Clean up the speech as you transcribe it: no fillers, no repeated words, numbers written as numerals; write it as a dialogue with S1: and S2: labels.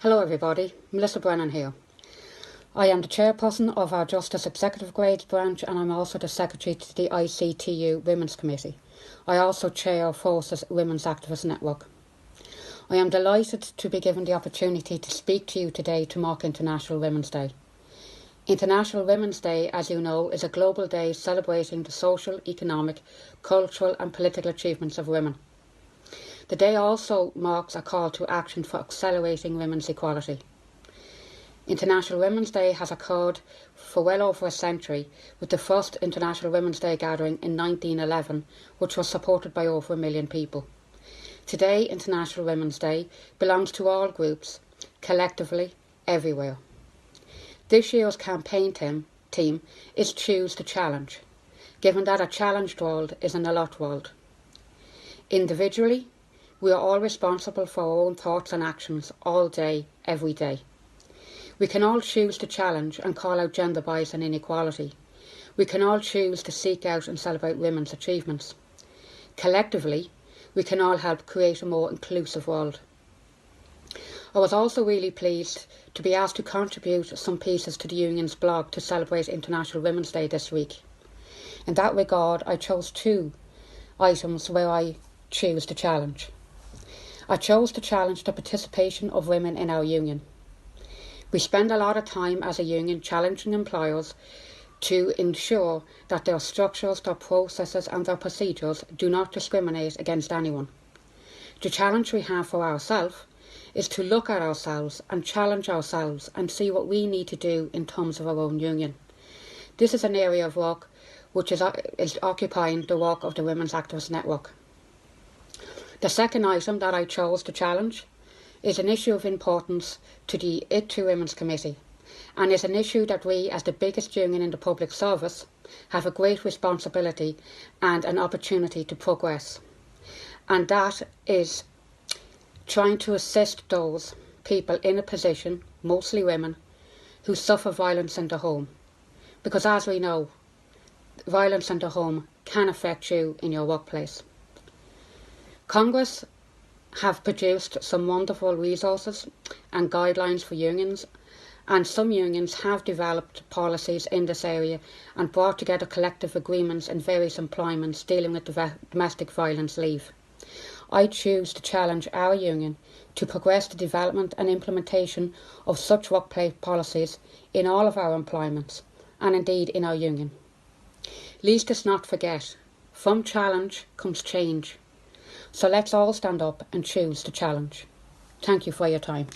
S1: Hello everybody, Melissa Brennan here. I am the chairperson of our Justice Executive Grades branch and I'm also the secretary to the ICTU Women's Committee. I also chair Forces Women's Activist Network. I am delighted to be given the opportunity to speak to you today to mark International Women's Day. International Women's Day, as you know, is a global day celebrating the social, economic, cultural and political achievements of women. The day also marks a call to action for accelerating women's equality. International Women's Day has occurred for well over a century, with the first International Women's Day gathering in 1911, which was supported by over 1 million people. Today, International Women's Day belongs to all groups, collectively, everywhere. This year's campaign theme is Choose to Challenge, given that a challenged world is an alert world. Individually, we are all responsible for our own thoughts and actions all day, every day. We can all choose to challenge and call out gender bias and inequality. We can all choose to seek out and celebrate women's achievements. Collectively, we can all help create a more inclusive world. I was also really pleased to be asked to contribute some pieces to the Union's blog to celebrate International Women's Day this week. In that regard, I chose 2 items where I choose to challenge. I chose to challenge the participation of women in our union. We spend a lot of time as a union challenging employers to ensure that their structures, their processes and their procedures do not discriminate against anyone. The challenge we have for ourselves is to look at ourselves and challenge ourselves and see what we need to do in terms of our own union. This is an area of work which is occupying the work of the Women's Activist Network. The second item that I chose to challenge is an issue of importance to the IT2 Women's Committee, and is an issue that we, as the biggest union in the public service, have a great responsibility and an opportunity to progress. And that is trying to assist those people in a position, mostly women, who suffer violence in the home. Because as we know, violence in the home can affect you in your workplace. Congress have produced some wonderful resources and guidelines for unions, and some unions have developed policies in this area and brought together collective agreements in various employments dealing with domestic violence leave. I choose to challenge our union to progress the development and implementation of such workplace policies in all of our employments, and indeed in our union. Least us not forget, from challenge comes change. So let's all stand up and choose to challenge. Thank you for your time.